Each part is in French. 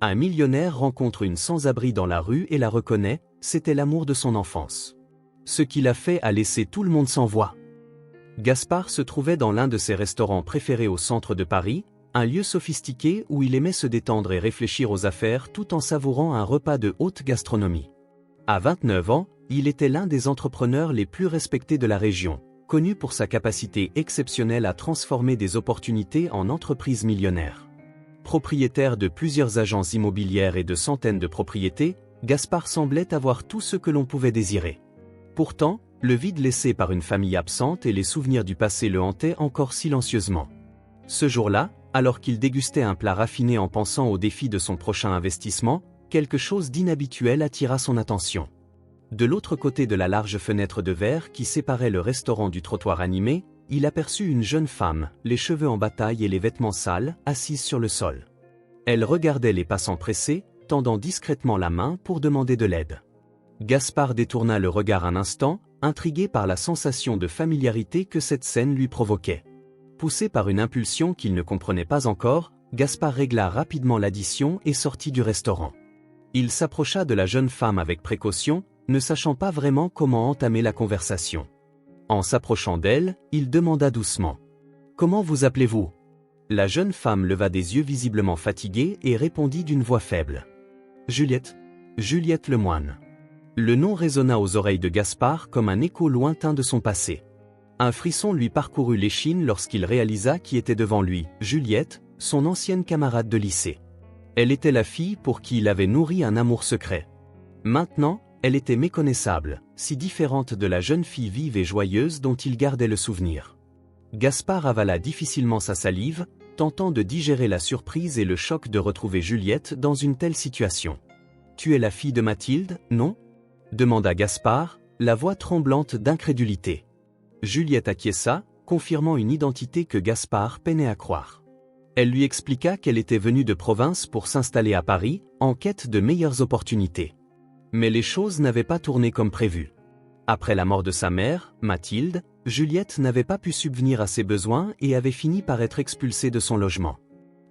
Un millionnaire rencontre une sans-abri dans la rue et la reconnaît, c'était l'amour de son enfance. Ce qu'il a fait a laissé tout le monde sans voix. Gaspard se trouvait dans l'un de ses restaurants préférés au centre de Paris, un lieu sophistiqué où il aimait se détendre et réfléchir aux affaires tout en savourant un repas de haute gastronomie. À 29 ans, il était l'un des entrepreneurs les plus respectés de la région, connu pour sa capacité exceptionnelle à transformer des opportunités en entreprises millionnaires. Propriétaire de plusieurs agences immobilières et de centaines de propriétés, Gaspard semblait avoir tout ce que l'on pouvait désirer. Pourtant, le vide laissé par une famille absente et les souvenirs du passé le hantaient encore silencieusement. Ce jour-là, alors qu'il dégustait un plat raffiné en pensant au défi de son prochain investissement, quelque chose d'inhabituel attira son attention. De l'autre côté de la large fenêtre de verre qui séparait le restaurant du trottoir animé, il aperçut une jeune femme, les cheveux en bataille et les vêtements sales, assise sur le sol. Elle regardait les passants pressés, tendant discrètement la main pour demander de l'aide. Gaspard détourna le regard un instant, intrigué par la sensation de familiarité que cette scène lui provoquait. Poussé par une impulsion qu'il ne comprenait pas encore, Gaspard régla rapidement l'addition et sortit du restaurant. Il s'approcha de la jeune femme avec précaution, ne sachant pas vraiment comment entamer la conversation. En s'approchant d'elle, il demanda doucement. « Comment vous appelez-vous » La jeune femme leva des yeux visiblement fatigués et répondit d'une voix faible. « Juliette. Juliette Lemoine. » Le nom résonna aux oreilles de Gaspard comme un écho lointain de son passé. Un frisson lui parcourut l'échine lorsqu'il réalisa qui était devant lui, Juliette, son ancienne camarade de lycée. Elle était la fille pour qui il avait nourri un amour secret. Maintenant, elle était méconnaissable, si différente de la jeune fille vive et joyeuse dont il gardait le souvenir. Gaspard avala difficilement sa salive, tentant de digérer la surprise et le choc de retrouver Juliette dans une telle situation. « Tu es la fille de Mathilde, non » demanda Gaspard, la voix tremblante d'incrédulité. Juliette acquiesça, confirmant une identité que Gaspard peinait à croire. Elle lui expliqua qu'elle était venue de province pour s'installer à Paris, en quête de meilleures opportunités. Mais les choses n'avaient pas tourné comme prévu. Après la mort de sa mère, Mathilde, Juliette n'avait pas pu subvenir à ses besoins et avait fini par être expulsée de son logement.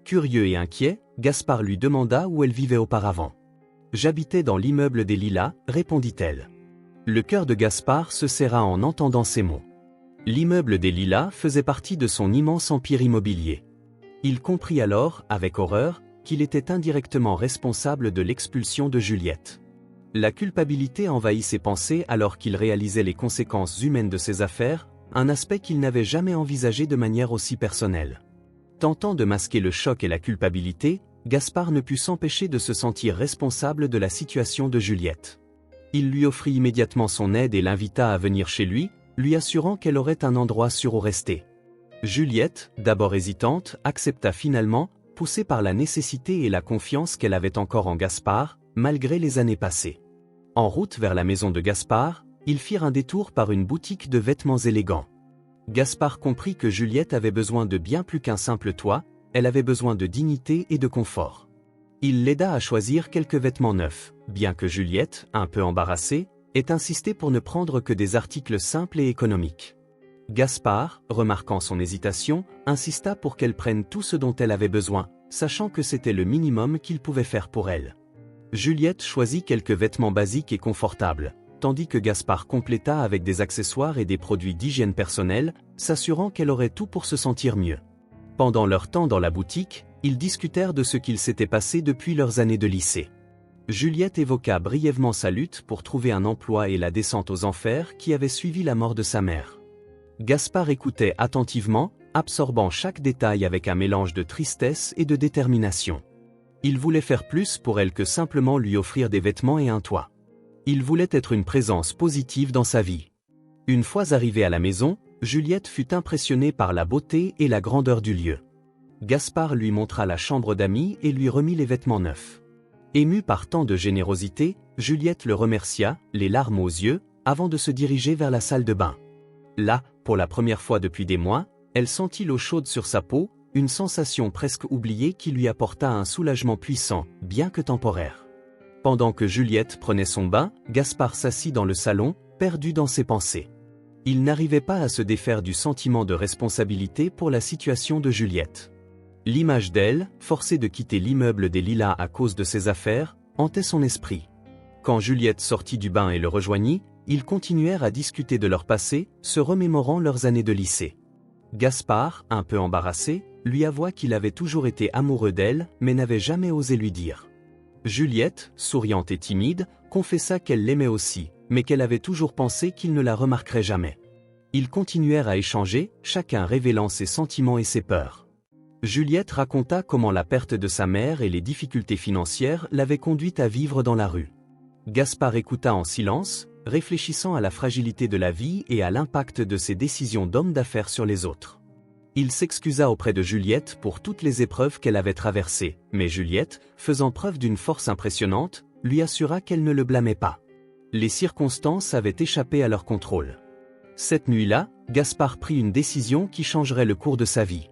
Curieux et inquiet, Gaspard lui demanda où elle vivait auparavant. « J'habitais dans l'immeuble des Lilas », répondit-elle. Le cœur de Gaspard se serra en entendant ces mots. L'immeuble des Lilas faisait partie de son immense empire immobilier. Il comprit alors, avec horreur, qu'il était indirectement responsable de l'expulsion de Juliette. La culpabilité envahit ses pensées alors qu'il réalisait les conséquences humaines de ses affaires, un aspect qu'il n'avait jamais envisagé de manière aussi personnelle. Tentant de masquer le choc et la culpabilité, Gaspard ne put s'empêcher de se sentir responsable de la situation de Juliette. Il lui offrit immédiatement son aide et l'invita à venir chez lui, lui assurant qu'elle aurait un endroit sûr où rester. Juliette, d'abord hésitante, accepta finalement, poussée par la nécessité et la confiance qu'elle avait encore en Gaspard, malgré les années passées. En route vers la maison de Gaspard, ils firent un détour par une boutique de vêtements élégants. Gaspard comprit que Juliette avait besoin de bien plus qu'un simple toit, elle avait besoin de dignité et de confort. Il l'aida à choisir quelques vêtements neufs, bien que Juliette, un peu embarrassée, ait insisté pour ne prendre que des articles simples et économiques. Gaspard, remarquant son hésitation, insista pour qu'elle prenne tout ce dont elle avait besoin, sachant que c'était le minimum qu'il pouvait faire pour elle. Juliette choisit quelques vêtements basiques et confortables, tandis que Gaspard compléta avec des accessoires et des produits d'hygiène personnelle, s'assurant qu'elle aurait tout pour se sentir mieux. Pendant leur temps dans la boutique, ils discutèrent de ce qu'il s'était passé depuis leurs années de lycée. Juliette évoqua brièvement sa lutte pour trouver un emploi et la descente aux enfers qui avait suivi la mort de sa mère. Gaspard écoutait attentivement, absorbant chaque détail avec un mélange de tristesse et de détermination. Il voulait faire plus pour elle que simplement lui offrir des vêtements et un toit. Il voulait être une présence positive dans sa vie. Une fois arrivée à la maison, Juliette fut impressionnée par la beauté et la grandeur du lieu. Gaspard lui montra la chambre d'amis et lui remit les vêtements neufs. Émue par tant de générosité, Juliette le remercia, les larmes aux yeux, avant de se diriger vers la salle de bain. Là, pour la première fois depuis des mois, elle sentit l'eau chaude sur sa peau, une sensation presque oubliée qui lui apporta un soulagement puissant, bien que temporaire. Pendant que Juliette prenait son bain, Gaspard s'assit dans le salon, perdu dans ses pensées. Il n'arrivait pas à se défaire du sentiment de responsabilité pour la situation de Juliette. L'image d'elle, forcée de quitter l'immeuble des Lilas à cause de ses affaires, hantait son esprit. Quand Juliette sortit du bain et le rejoignit, ils continuèrent à discuter de leur passé, se remémorant leurs années de lycée. Gaspard, un peu embarrassé, lui avoua qu'il avait toujours été amoureux d'elle, mais n'avait jamais osé lui dire. Juliette, souriante et timide, confessa qu'elle l'aimait aussi, mais qu'elle avait toujours pensé qu'il ne la remarquerait jamais. Ils continuèrent à échanger, chacun révélant ses sentiments et ses peurs. Juliette raconta comment la perte de sa mère et les difficultés financières l'avaient conduite à vivre dans la rue. Gaspard écouta en silence, réfléchissant à la fragilité de la vie et à l'impact de ses décisions d'homme d'affaires sur les autres. Il s'excusa auprès de Juliette pour toutes les épreuves qu'elle avait traversées, mais Juliette, faisant preuve d'une force impressionnante, lui assura qu'elle ne le blâmait pas. Les circonstances avaient échappé à leur contrôle. Cette nuit-là, Gaspard prit une décision qui changerait le cours de sa vie.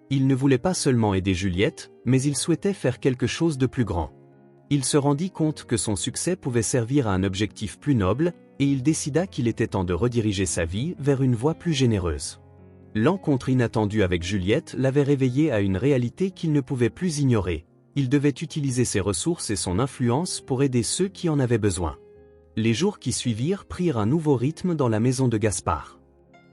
Il ne voulait pas seulement aider Juliette, mais il souhaitait faire quelque chose de plus grand. Il se rendit compte que son succès pouvait servir à un objectif plus noble, et il décida qu'il était temps de rediriger sa vie vers une voie plus généreuse. L'encontre inattendue avec Juliette l'avait réveillé à une réalité qu'il ne pouvait plus ignorer. Il devait utiliser ses ressources et son influence pour aider ceux qui en avaient besoin. Les jours qui suivirent prirent un nouveau rythme dans la maison de Gaspard.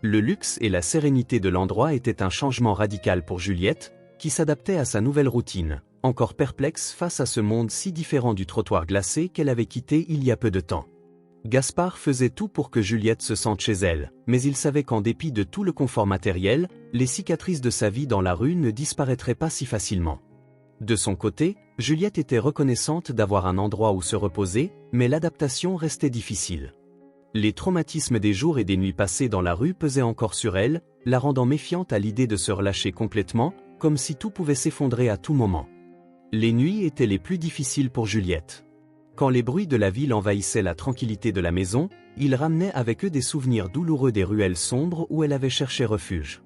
Le luxe et la sérénité de l'endroit étaient un changement radical pour Juliette, qui s'adaptait à sa nouvelle routine, encore perplexe face à ce monde si différent du trottoir glacé qu'elle avait quitté il y a peu de temps. Gaspard faisait tout pour que Juliette se sente chez elle, mais il savait qu'en dépit de tout le confort matériel, les cicatrices de sa vie dans la rue ne disparaîtraient pas si facilement. De son côté, Juliette était reconnaissante d'avoir un endroit où se reposer, mais l'adaptation restait difficile. Les traumatismes des jours et des nuits passées dans la rue pesaient encore sur elle, la rendant méfiante à l'idée de se relâcher complètement, comme si tout pouvait s'effondrer à tout moment. Les nuits étaient les plus difficiles pour Juliette. Quand les bruits de la ville envahissaient la tranquillité de la maison, ils ramenaient avec eux des souvenirs douloureux des ruelles sombres où elle avait cherché refuge.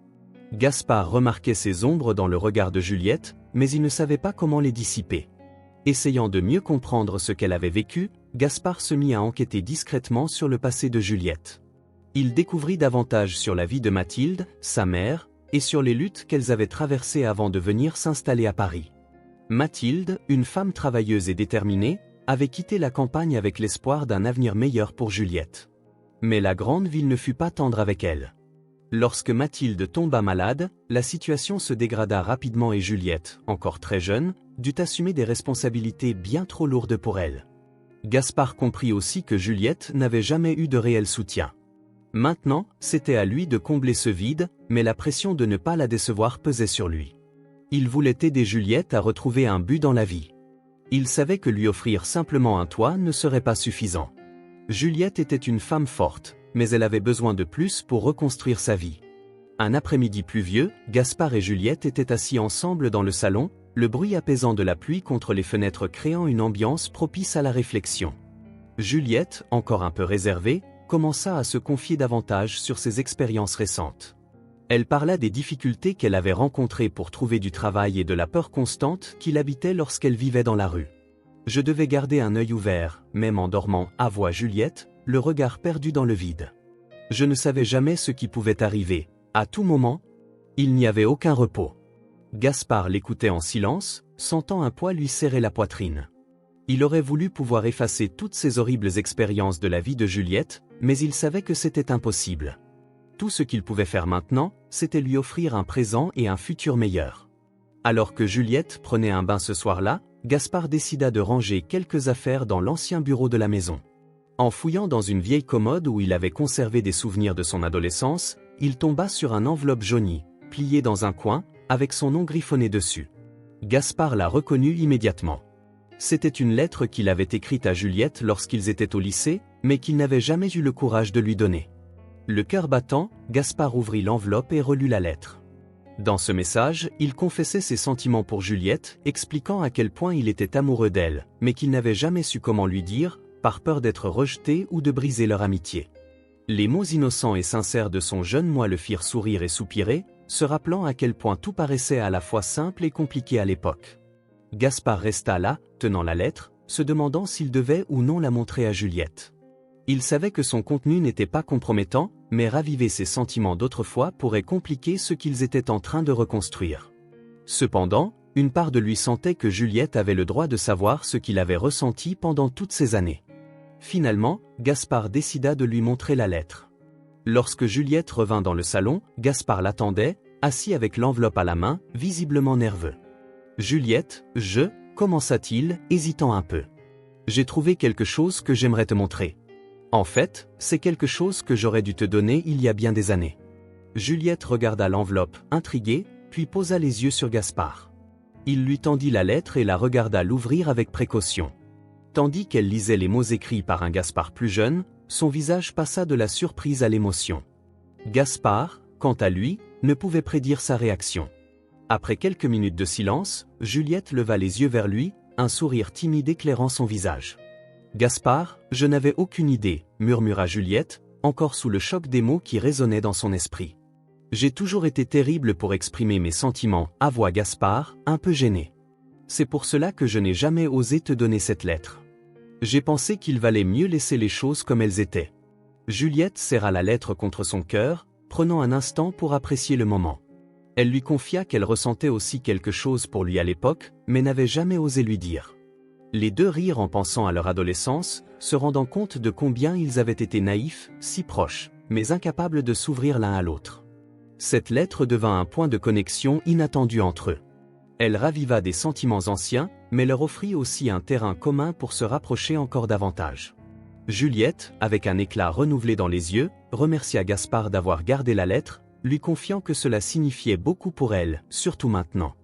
Gaspard remarquait ces ombres dans le regard de Juliette, mais il ne savait pas comment les dissiper. Essayant de mieux comprendre ce qu'elle avait vécu, Gaspard se mit à enquêter discrètement sur le passé de Juliette. Il découvrit davantage sur la vie de Mathilde, sa mère, et sur les luttes qu'elles avaient traversées avant de venir s'installer à Paris. Mathilde, une femme travailleuse et déterminée, avait quitté la campagne avec l'espoir d'un avenir meilleur pour Juliette. Mais la grande ville ne fut pas tendre avec elle. Lorsque Mathilde tomba malade, la situation se dégrada rapidement et Juliette, encore très jeune, dut assumer des responsabilités bien trop lourdes pour elle. Gaspard comprit aussi que Juliette n'avait jamais eu de réel soutien. Maintenant, c'était à lui de combler ce vide, mais la pression de ne pas la décevoir pesait sur lui. Il voulait aider Juliette à retrouver un but dans la vie. Il savait que lui offrir simplement un toit ne serait pas suffisant. Juliette était une femme forte, mais elle avait besoin de plus pour reconstruire sa vie. Un après-midi pluvieux, Gaspard et Juliette étaient assis ensemble dans le salon, le bruit apaisant de la pluie contre les fenêtres créant une ambiance propice à la réflexion. Juliette, encore un peu réservée, commença à se confier davantage sur ses expériences récentes. Elle parla des difficultés qu'elle avait rencontrées pour trouver du travail et de la peur constante qui l'habitait lorsqu'elle vivait dans la rue. « Je devais garder un œil ouvert, même en dormant », avoua Juliette, le regard perdu dans le vide. « Je ne savais jamais ce qui pouvait arriver. À tout moment, il n'y avait aucun repos. » Gaspard l'écoutait en silence, sentant un poids lui serrer la poitrine. Il aurait voulu pouvoir effacer toutes ces horribles expériences de la vie de Juliette, mais il savait que c'était impossible. Tout ce qu'il pouvait faire maintenant, c'était lui offrir un présent et un futur meilleur. Alors que Juliette prenait un bain ce soir-là, Gaspard décida de ranger quelques affaires dans l'ancien bureau de la maison. En fouillant dans une vieille commode où il avait conservé des souvenirs de son adolescence, il tomba sur une enveloppe jaunie, pliée dans un coin, avec son nom griffonné dessus. Gaspard la reconnut immédiatement. C'était une lettre qu'il avait écrite à Juliette lorsqu'ils étaient au lycée, mais qu'il n'avait jamais eu le courage de lui donner. Le cœur battant, Gaspard ouvrit l'enveloppe et relut la lettre. Dans ce message, il confessait ses sentiments pour Juliette, expliquant à quel point il était amoureux d'elle, mais qu'il n'avait jamais su comment lui dire, par peur d'être rejeté ou de briser leur amitié. Les mots innocents et sincères de son jeune moi le firent sourire et soupirer, se rappelant à quel point tout paraissait à la fois simple et compliqué à l'époque. Gaspard resta là, tenant la lettre, se demandant s'il devait ou non la montrer à Juliette. Il savait que son contenu n'était pas compromettant, mais raviver ses sentiments d'autrefois pourrait compliquer ce qu'ils étaient en train de reconstruire. Cependant, une part de lui sentait que Juliette avait le droit de savoir ce qu'il avait ressenti pendant toutes ces années. Finalement, Gaspard décida de lui montrer la lettre. Lorsque Juliette revint dans le salon, Gaspard l'attendait, assis avec l'enveloppe à la main, visiblement nerveux. « Juliette, commença-t-il, hésitant un peu. J'ai trouvé quelque chose que j'aimerais te montrer. En fait, c'est quelque chose que j'aurais dû te donner il y a bien des années. » Juliette regarda l'enveloppe, intriguée, puis posa les yeux sur Gaspard. Il lui tendit la lettre et la regarda l'ouvrir avec précaution. Tandis qu'elle lisait les mots écrits par un Gaspard plus jeune, son visage passa de la surprise à l'émotion. Gaspard, quant à lui, ne pouvait prédire sa réaction. Après quelques minutes de silence, Juliette leva les yeux vers lui, un sourire timide éclairant son visage. « Gaspard, je n'avais aucune idée, » murmura Juliette, encore sous le choc des mots qui résonnaient dans son esprit. « J'ai toujours été terrible pour exprimer mes sentiments, » avoua Gaspard, un peu gêné. « C'est pour cela que je n'ai jamais osé te donner cette lettre. J'ai pensé qu'il valait mieux laisser les choses comme elles étaient. » Juliette serra la lettre contre son cœur, prenant un instant pour apprécier le moment. Elle lui confia qu'elle ressentait aussi quelque chose pour lui à l'époque, mais n'avait jamais osé lui dire. Les deux rirent en pensant à leur adolescence, se rendant compte de combien ils avaient été naïfs, si proches, mais incapables de s'ouvrir l'un à l'autre. Cette lettre devint un point de connexion inattendu entre eux. Elle raviva des sentiments anciens, mais leur offrit aussi un terrain commun pour se rapprocher encore davantage. Juliette, avec un éclat renouvelé dans les yeux, remercia Gaspard d'avoir gardé la lettre, lui confiant que cela signifiait beaucoup pour elle, surtout maintenant.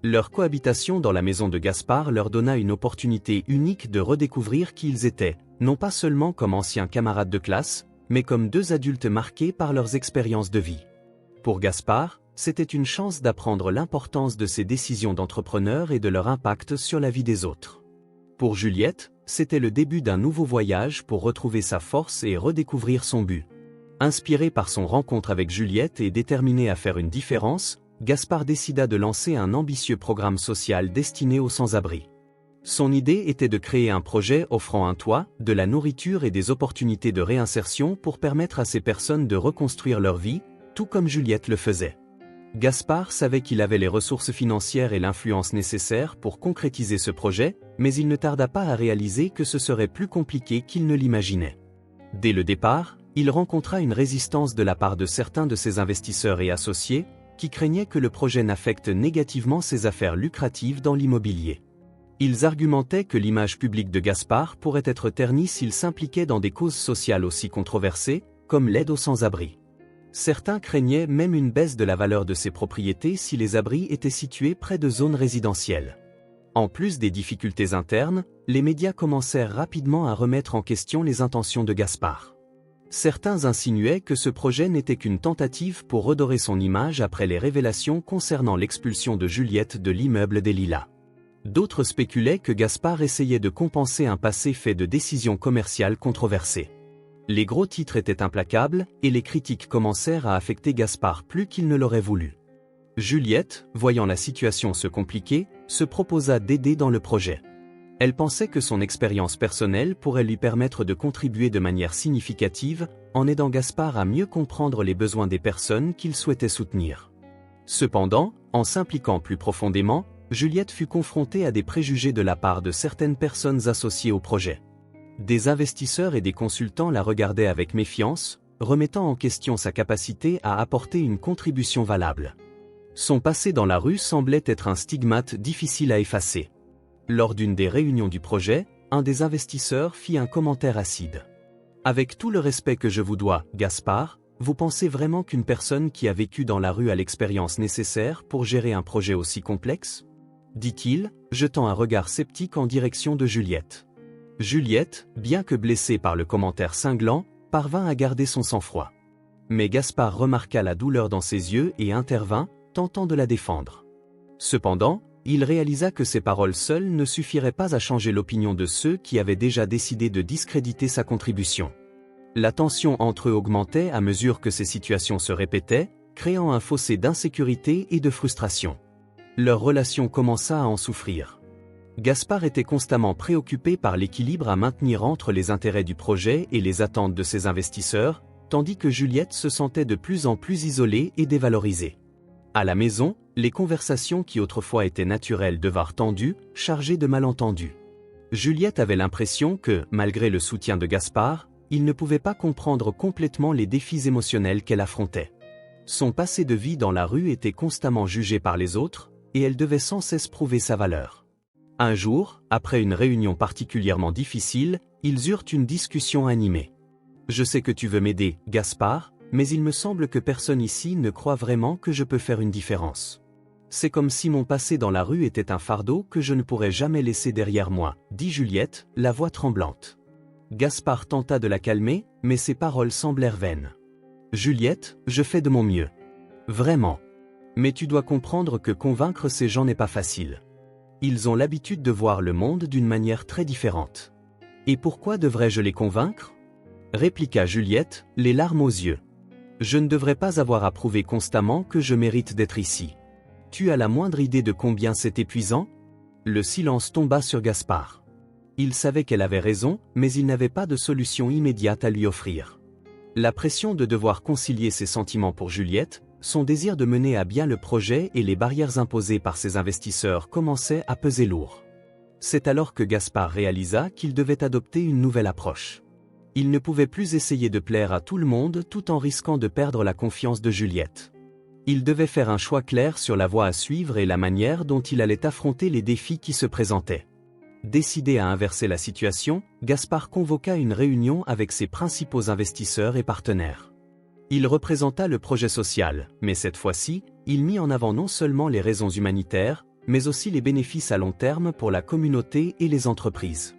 Leur cohabitation dans la maison de Gaspard leur donna une opportunité unique de redécouvrir qui ils étaient, non pas seulement comme anciens camarades de classe, mais comme deux adultes marqués par leurs expériences de vie. Pour Gaspard, c'était une chance d'apprendre l'importance de ses décisions d'entrepreneur et de leur impact sur la vie des autres. Pour Juliette, c'était le début d'un nouveau voyage pour retrouver sa force et redécouvrir son but. Inspiré par son rencontre avec Juliette et déterminé à faire une différence, Gaspard décida de lancer un ambitieux programme social destiné aux sans-abri. Son idée était de créer un projet offrant un toit, de la nourriture et des opportunités de réinsertion pour permettre à ces personnes de reconstruire leur vie, tout comme Juliette le faisait. Gaspard savait qu'il avait les ressources financières et l'influence nécessaires pour concrétiser ce projet, mais il ne tarda pas à réaliser que ce serait plus compliqué qu'il ne l'imaginait. Dès le départ, il rencontra une résistance de la part de certains de ses investisseurs et associés, qui craignaient que le projet n'affecte négativement ses affaires lucratives dans l'immobilier. Ils argumentaient que l'image publique de Gaspard pourrait être ternie s'il s'impliquait dans des causes sociales aussi controversées, comme l'aide aux sans-abri. Certains craignaient même une baisse de la valeur de ses propriétés si les abris étaient situés près de zones résidentielles. En plus des difficultés internes, les médias commencèrent rapidement à remettre en question les intentions de Gaspard. Certains insinuaient que ce projet n'était qu'une tentative pour redorer son image après les révélations concernant l'expulsion de Juliette de l'immeuble des Lilas. D'autres spéculaient que Gaspard essayait de compenser un passé fait de décisions commerciales controversées. Les gros titres étaient implacables, et les critiques commencèrent à affecter Gaspard plus qu'il ne l'aurait voulu. Juliette, voyant la situation se compliquer, se proposa d'aider dans le projet. Elle pensait que son expérience personnelle pourrait lui permettre de contribuer de manière significative, en aidant Gaspard à mieux comprendre les besoins des personnes qu'il souhaitait soutenir. Cependant, en s'impliquant plus profondément, Juliette fut confrontée à des préjugés de la part de certaines personnes associées au projet. Des investisseurs et des consultants la regardaient avec méfiance, remettant en question sa capacité à apporter une contribution valable. Son passé dans la rue semblait être un stigmate difficile à effacer. Lors d'une des réunions du projet, un des investisseurs fit un commentaire acide. « Avec tout le respect que je vous dois, Gaspard, vous pensez vraiment qu'une personne qui a vécu dans la rue a l'expérience nécessaire pour gérer un projet aussi complexe ?» dit-il, jetant un regard sceptique en direction de Juliette. Juliette, bien que blessée par le commentaire cinglant, parvint à garder son sang-froid. Mais Gaspard remarqua la douleur dans ses yeux et intervint, tentant de la défendre. Cependant, il réalisa que ces paroles seules ne suffiraient pas à changer l'opinion de ceux qui avaient déjà décidé de discréditer sa contribution. La tension entre eux augmentait à mesure que ces situations se répétaient, créant un fossé d'insécurité et de frustration. Leur relation commença à en souffrir. Gaspard était constamment préoccupé par l'équilibre à maintenir entre les intérêts du projet et les attentes de ses investisseurs, tandis que Juliette se sentait de plus en plus isolée et dévalorisée. À la maison, les conversations qui autrefois étaient naturelles devinrent tendues, chargées de malentendus. Juliette avait l'impression que, malgré le soutien de Gaspard, il ne pouvait pas comprendre complètement les défis émotionnels qu'elle affrontait. Son passé de vie dans la rue était constamment jugé par les autres, et elle devait sans cesse prouver sa valeur. Un jour, après une réunion particulièrement difficile, ils eurent une discussion animée. « Je sais que tu veux m'aider, Gaspard, mais il me semble que personne ici ne croit vraiment que je peux faire une différence. C'est comme si mon passé dans la rue était un fardeau que je ne pourrais jamais laisser derrière moi, » dit Juliette, la voix tremblante. Gaspard tenta de la calmer, mais ses paroles semblèrent vaines. « Juliette, je fais de mon mieux. Vraiment. Mais tu dois comprendre que convaincre ces gens n'est pas facile. Ils ont l'habitude de voir le monde d'une manière très différente. Et pourquoi devrais-je les convaincre ? Répliqua Juliette, les larmes aux yeux. Je ne devrais pas avoir à prouver constamment que je mérite d'être ici. Tu as la moindre idée de combien c'est épuisant ? Le silence tomba sur Gaspard. Il savait qu'elle avait raison, mais il n'avait pas de solution immédiate à lui offrir. La pression de devoir concilier ses sentiments pour Juliette, son désir de mener à bien le projet et les barrières imposées par ses investisseurs commençaient à peser lourd. C'est alors que Gaspard réalisa qu'il devait adopter une nouvelle approche. Il ne pouvait plus essayer de plaire à tout le monde tout en risquant de perdre la confiance de Juliette. Il devait faire un choix clair sur la voie à suivre et la manière dont il allait affronter les défis qui se présentaient. Décidé à inverser la situation, Gaspard convoqua une réunion avec ses principaux investisseurs et partenaires. Il représenta le projet social, mais cette fois-ci, il mit en avant non seulement les raisons humanitaires, mais aussi les bénéfices à long terme pour la communauté et les entreprises.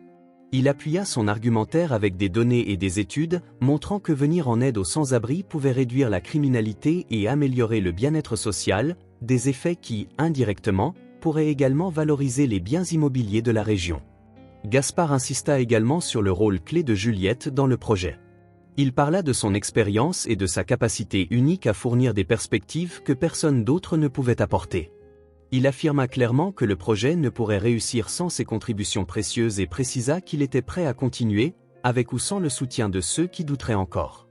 Il appuya son argumentaire avec des données et des études, montrant que venir en aide aux sans-abri pouvait réduire la criminalité et améliorer le bien-être social, des effets qui, indirectement, pourraient également valoriser les biens immobiliers de la région. Gaspard insista également sur le rôle clé de Juliette dans le projet. Il parla de son expérience et de sa capacité unique à fournir des perspectives que personne d'autre ne pouvait apporter. Il affirma clairement que le projet ne pourrait réussir sans ses contributions précieuses et précisa qu'il était prêt à continuer, avec ou sans le soutien de ceux qui douteraient encore.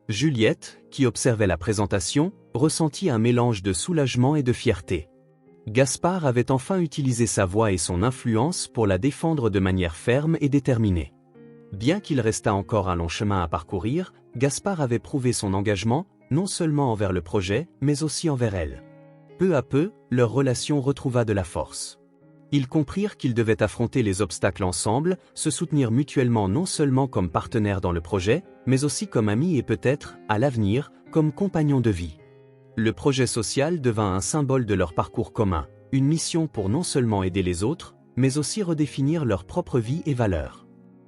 Juliette, qui observait la présentation, ressentit un mélange de soulagement et de fierté. Gaspard avait enfin utilisé sa voix et son influence pour la défendre de manière ferme et déterminée. Bien qu'il restât encore un long chemin à parcourir, Gaspard avait prouvé son engagement, non seulement envers le projet, mais aussi envers elle. Peu à peu, leur relation retrouva de la force. Ils comprirent qu'ils devaient affronter les obstacles ensemble, se soutenir mutuellement non seulement comme partenaires dans le projet, mais aussi comme amis et peut-être, à l'avenir, comme compagnons de vie. Le projet social devint un symbole de leur parcours commun, une mission pour non seulement aider les autres, mais aussi redéfinir leur propre vie et valeurs.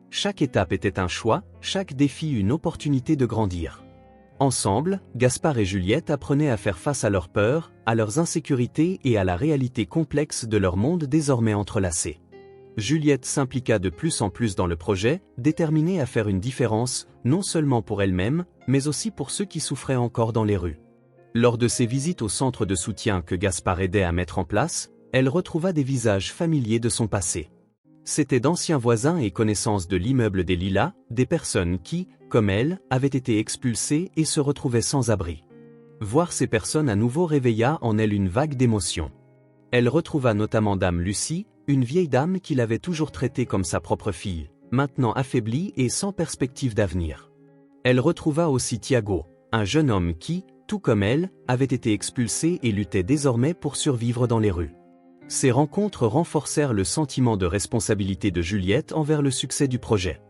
Chaque étape était un choix, chaque défi une opportunité de grandir. Ensemble, Gaspard et Juliette apprenaient à faire face à leurs peurs, à leurs insécurités et à la réalité complexe de leur monde désormais entrelacé. Juliette s'impliqua de plus en plus dans le projet, déterminée à faire une différence, non seulement pour elle-même, mais aussi pour ceux qui souffraient encore dans les rues. Lors de ses visites au centre de soutien que Gaspard aidait à mettre en place, elle retrouva des visages familiers de son passé. C'étaient d'anciens voisins et connaissances de l'immeuble des Lilas, des personnes qui, comme elle, avaient été expulsées et se retrouvaient sans abri. Voir ces personnes à nouveau réveilla en elle une vague d'émotions. Elle retrouva notamment Dame Lucie, une vieille dame qu'il avait toujours traitée comme sa propre fille, maintenant affaiblie et sans perspective d'avenir. Elle retrouva aussi Thiago, un jeune homme qui, tout comme elle, avait été expulsé et luttait désormais pour survivre dans les rues. Ces rencontres renforcèrent le sentiment de responsabilité de Juliette envers le succès du projet.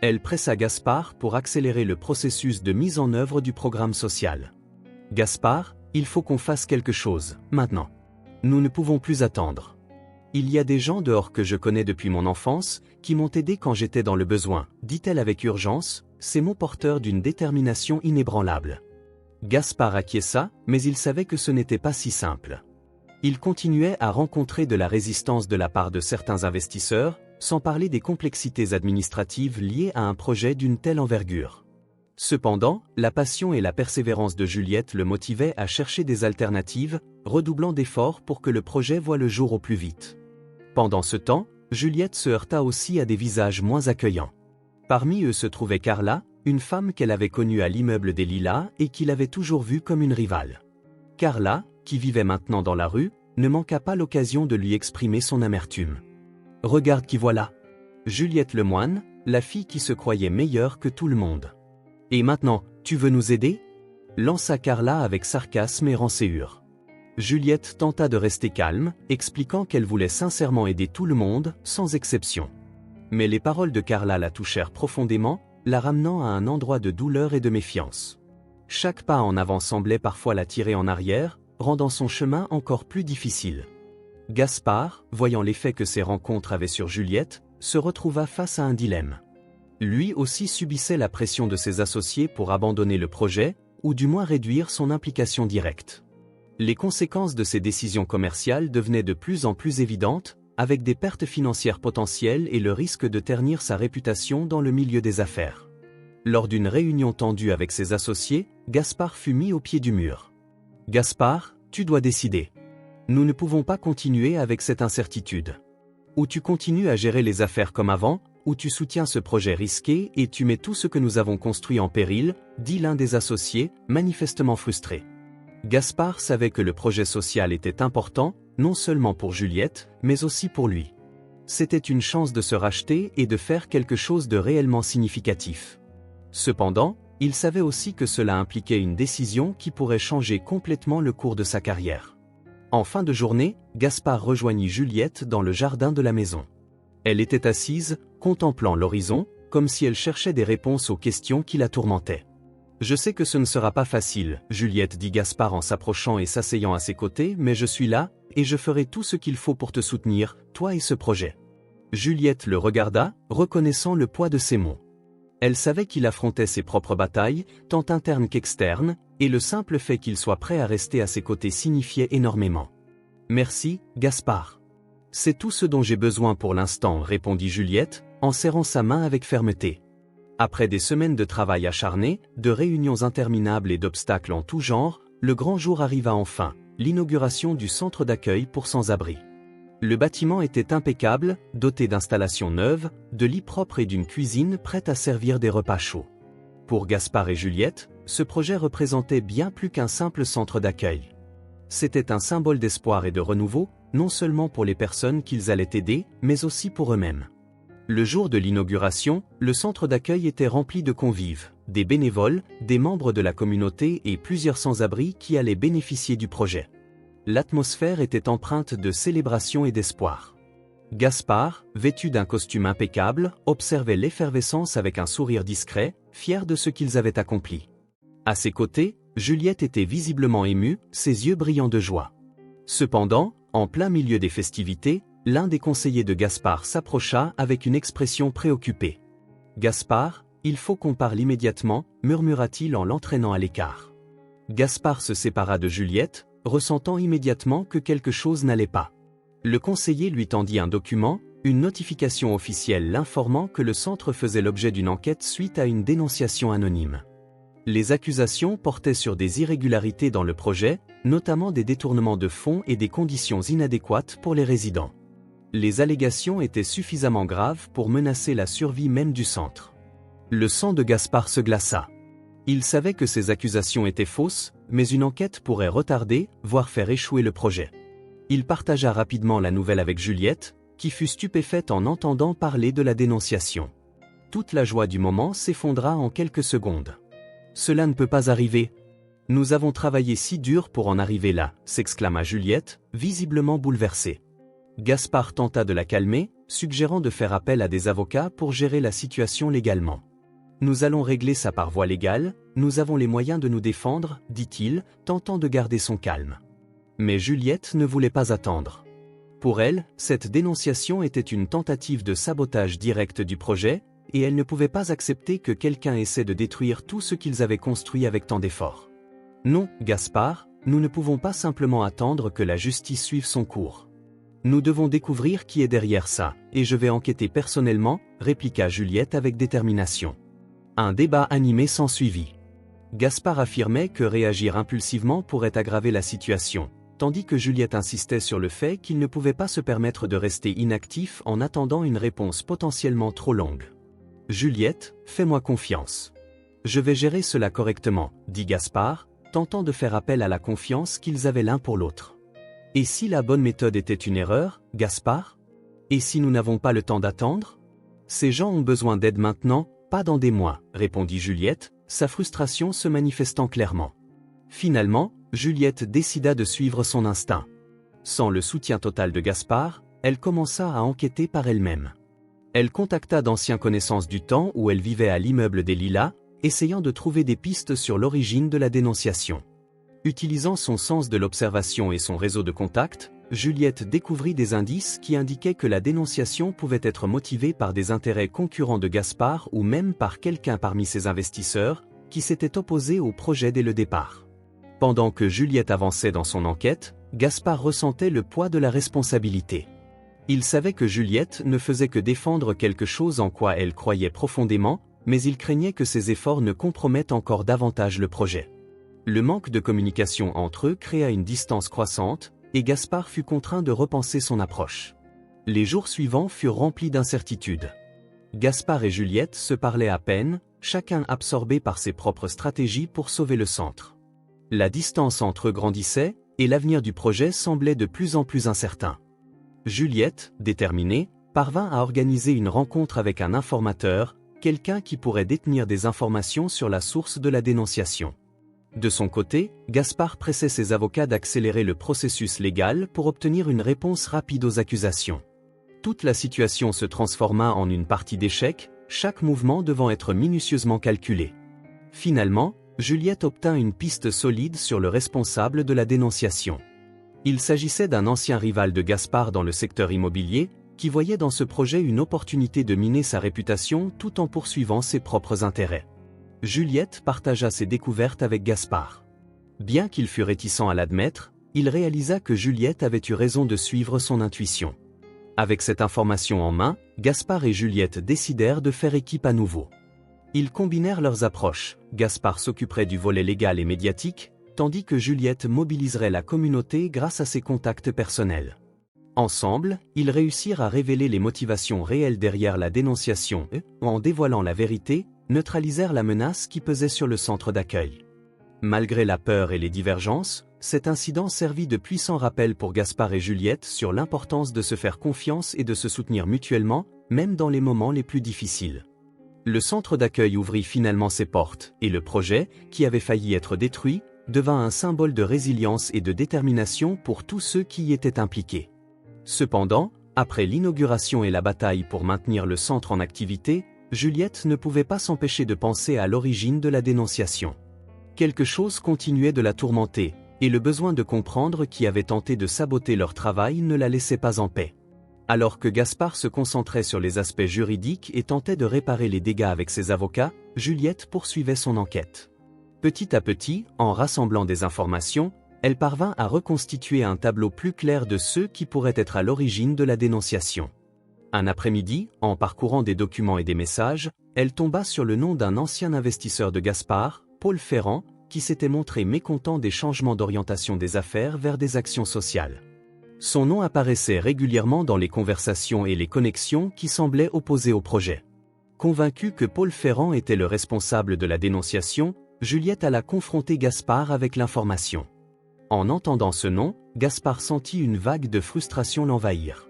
Elle pressa Gaspard pour accélérer le processus de mise en œuvre du programme social. « Gaspard, il faut qu'on fasse quelque chose, maintenant. Nous ne pouvons plus attendre. Il y a des gens dehors que je connais depuis mon enfance, qui m'ont aidé quand j'étais dans le besoin, » dit-elle avec urgence, ces mots porteurs d'une détermination inébranlable. Gaspard acquiesça, mais il savait que ce n'était pas si simple. Il continuait à rencontrer de la résistance de la part de certains investisseurs, sans parler des complexités administratives liées à un projet d'une telle envergure. Cependant, la passion et la persévérance de Juliette le motivaient à chercher des alternatives, redoublant d'efforts pour que le projet voie le jour au plus vite. Pendant ce temps, Juliette se heurta aussi à des visages moins accueillants. Parmi eux se trouvait Carla, une femme qu'elle avait connue à l'immeuble des Lilas et qu'il avait toujours vue comme une rivale. Carla, qui vivait maintenant dans la rue, ne manqua pas l'occasion de lui exprimer son amertume. « Regarde qui voilà. Juliette Lemoine, la fille qui se croyait meilleure que tout le monde. Et maintenant, tu veux nous aider ?» lança Carla avec sarcasme et rancéure. Juliette tenta de rester calme, expliquant qu'elle voulait sincèrement aider tout le monde, sans exception. Mais les paroles de Carla la touchèrent profondément, la ramenant à un endroit de douleur et de méfiance. Chaque pas en avant semblait parfois la tirer en arrière, rendant son chemin encore plus difficile. Gaspard, voyant l'effet que ces rencontres avaient sur Juliette, se retrouva face à un dilemme. Lui aussi subissait la pression de ses associés pour abandonner le projet, ou du moins réduire son implication directe. Les conséquences de ces décisions commerciales devenaient de plus en plus évidentes, avec des pertes financières potentielles et le risque de ternir sa réputation dans le milieu des affaires. Lors d'une réunion tendue avec ses associés, Gaspard fut mis au pied du mur. « Gaspard, tu dois décider. Nous ne pouvons pas continuer avec cette incertitude. Ou tu continues à gérer les affaires comme avant, ou tu soutiens ce projet risqué et tu mets tout ce que nous avons construit en péril, dit l'un des associés, manifestement frustré. Gaspard savait que le projet social était important, non seulement pour Juliette, mais aussi pour lui. C'était une chance de se racheter et de faire quelque chose de réellement significatif. Cependant, il savait aussi que cela impliquait une décision qui pourrait changer complètement le cours de sa carrière. En fin de journée, Gaspard rejoignit Juliette dans le jardin de la maison. Elle était assise, contemplant l'horizon, comme si elle cherchait des réponses aux questions qui la tourmentaient. « Je sais que ce ne sera pas facile, Juliette, dit Gaspard en s'approchant et s'asseyant à ses côtés, mais je suis là, et je ferai tout ce qu'il faut pour te soutenir, toi et ce projet. » Juliette le regarda, reconnaissant le poids de ses mots. Elle savait qu'il affrontait ses propres batailles, tant internes qu'externes, et le simple fait qu'il soit prêt à rester à ses côtés signifiait énormément. « Merci, Gaspard. C'est tout ce dont j'ai besoin pour l'instant, répondit Juliette, en serrant sa main avec fermeté. Après des semaines de travail acharné, de réunions interminables et d'obstacles en tout genre, le grand jour arriva enfin, l'inauguration du centre d'accueil pour sans-abri. Le bâtiment était impeccable, doté d'installations neuves, de lits propres et d'une cuisine prête à servir des repas chauds. Pour Gaspard et Juliette, ce projet représentait bien plus qu'un simple centre d'accueil. C'était un symbole d'espoir et de renouveau, non seulement pour les personnes qu'ils allaient aider, mais aussi pour eux-mêmes. Le jour de l'inauguration, le centre d'accueil était rempli de convives, des bénévoles, des membres de la communauté et plusieurs sans-abri qui allaient bénéficier du projet. L'atmosphère était empreinte de célébration et d'espoir. Gaspard, vêtu d'un costume impeccable, observait l'effervescence avec un sourire discret, fier de ce qu'ils avaient accompli. À ses côtés, Juliette était visiblement émue, ses yeux brillants de joie. Cependant, en plein milieu des festivités, l'un des conseillers de Gaspard s'approcha avec une expression préoccupée. « Gaspard, il faut qu'on parle immédiatement, murmura-t-il en l'entraînant à l'écart. Gaspard se sépara de Juliette, ressentant immédiatement que quelque chose n'allait pas. Le conseiller lui tendit un document, une notification officielle l'informant que le centre faisait l'objet d'une enquête suite à une dénonciation anonyme. Les accusations portaient sur des irrégularités dans le projet, notamment des détournements de fonds et des conditions inadéquates pour les résidents. Les allégations étaient suffisamment graves pour menacer la survie même du centre. Le sang de Gaspard se glaça. Il savait que ces accusations étaient fausses, mais une enquête pourrait retarder, voire faire échouer le projet. Il partagea rapidement la nouvelle avec Juliette, qui fut stupéfaite en entendant parler de la dénonciation. Toute la joie du moment s'effondra en quelques secondes. « Cela ne peut pas arriver. Nous avons travaillé si dur pour en arriver là, » s'exclama Juliette, visiblement bouleversée. Gaspard tenta de la calmer, suggérant de faire appel à des avocats pour gérer la situation légalement. « Nous allons régler ça par voie légale, nous avons les moyens de nous défendre, » dit-il, tentant de garder son calme. Mais Juliette ne voulait pas attendre. Pour elle, cette dénonciation était une tentative de sabotage direct du projet, et elle ne pouvait pas accepter que quelqu'un essaie de détruire tout ce qu'ils avaient construit avec tant d'efforts. « Non, Gaspard, nous ne pouvons pas simplement attendre que la justice suive son cours. Nous devons découvrir qui est derrière ça, et je vais enquêter personnellement, » répliqua Juliette avec détermination. Un débat animé s'ensuivit. Gaspard affirmait que réagir impulsivement pourrait aggraver la situation, tandis que Juliette insistait sur le fait qu'il ne pouvait pas se permettre de rester inactif en attendant une réponse potentiellement trop longue. « Juliette, fais-moi confiance. Je vais gérer cela correctement, » dit Gaspard, tentant de faire appel à la confiance qu'ils avaient l'un pour l'autre. Et si la bonne méthode était une erreur, Gaspard? Et si nous n'avons pas le temps d'attendre? Ces gens ont besoin d'aide maintenant, pas dans des mois, répondit Juliette, sa frustration se manifestant clairement. Finalement, Juliette décida de suivre son instinct. Sans le soutien total de Gaspard, elle commença à enquêter par elle-même. Elle contacta d'anciennes connaissances du temps où elle vivait à l'immeuble des Lilas, essayant de trouver des pistes sur l'origine de la dénonciation. Utilisant son sens de l'observation et son réseau de contacts, Juliette découvrit des indices qui indiquaient que la dénonciation pouvait être motivée par des intérêts concurrents de Gaspard ou même par quelqu'un parmi ses investisseurs, qui s'était opposé au projet dès le départ. Pendant que Juliette avançait dans son enquête, Gaspard ressentait le poids de la responsabilité. Il savait que Juliette ne faisait que défendre quelque chose en quoi elle croyait profondément, mais il craignait que ses efforts ne compromettent encore davantage le projet. Le manque de communication entre eux créa une distance croissante, et Gaspard fut contraint de repenser son approche. Les jours suivants furent remplis d'incertitudes. Gaspard et Juliette se parlaient à peine, chacun absorbé par ses propres stratégies pour sauver le centre. La distance entre eux grandissait, et l'avenir du projet semblait de plus en plus incertain. Juliette, déterminée, parvint à organiser une rencontre avec un informateur, quelqu'un qui pourrait détenir des informations sur la source de la dénonciation. De son côté, Gaspard pressait ses avocats d'accélérer le processus légal pour obtenir une réponse rapide aux accusations. Toute la situation se transforma en une partie d'échecs, chaque mouvement devant être minutieusement calculé. Finalement, Juliette obtint une piste solide sur le responsable de la dénonciation. Il s'agissait d'un ancien rival de Gaspard dans le secteur immobilier, qui voyait dans ce projet une opportunité de miner sa réputation tout en poursuivant ses propres intérêts. Juliette partagea ses découvertes avec Gaspard. Bien qu'il fût réticent à l'admettre, il réalisa que Juliette avait eu raison de suivre son intuition. Avec cette information en main, Gaspard et Juliette décidèrent de faire équipe à nouveau. Ils combinèrent leurs approches, Gaspard s'occuperait du volet légal et médiatique, tandis que Juliette mobiliserait la communauté grâce à ses contacts personnels. Ensemble, ils réussirent à révéler les motivations réelles derrière la dénonciation et, en dévoilant la vérité, neutralisèrent la menace qui pesait sur le centre d'accueil. Malgré la peur et les divergences, cet incident servit de puissant rappel pour Gaspard et Juliette sur l'importance de se faire confiance et de se soutenir mutuellement, même dans les moments les plus difficiles. Le centre d'accueil ouvrit finalement ses portes, et le projet, qui avait failli être détruit, devint un symbole de résilience et de détermination pour tous ceux qui y étaient impliqués. Cependant, après l'inauguration et la bataille pour maintenir le centre en activité, Juliette ne pouvait pas s'empêcher de penser à l'origine de la dénonciation. Quelque chose continuait de la tourmenter, et le besoin de comprendre qui avait tenté de saboter leur travail ne la laissait pas en paix. Alors que Gaspard se concentrait sur les aspects juridiques et tentait de réparer les dégâts avec ses avocats, Juliette poursuivait son enquête. Petit à petit, en rassemblant des informations, elle parvint à reconstituer un tableau plus clair de ceux qui pourraient être à l'origine de la dénonciation. Un après-midi, en parcourant des documents et des messages, elle tomba sur le nom d'un ancien investisseur de Gaspard, Paul Ferrand, qui s'était montré mécontent des changements d'orientation des affaires vers des actions sociales. Son nom apparaissait régulièrement dans les conversations et les connexions qui semblaient opposées au projet. Convaincue que Paul Ferrand était le responsable de la dénonciation, Juliette alla confronter Gaspard avec l'information. En entendant ce nom, Gaspard sentit une vague de frustration l'envahir.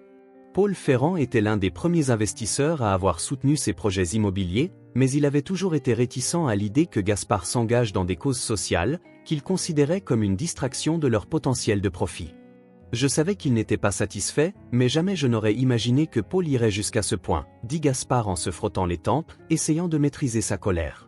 Paul Ferrand était l'un des premiers investisseurs à avoir soutenu ses projets immobiliers, mais il avait toujours été réticent à l'idée que Gaspard s'engage dans des causes sociales, qu'il considérait comme une distraction de leur potentiel de profit. Je savais qu'il n'était pas satisfait, mais jamais je n'aurais imaginé que Paul irait jusqu'à ce point, dit Gaspard en se frottant les tempes, essayant de maîtriser sa colère.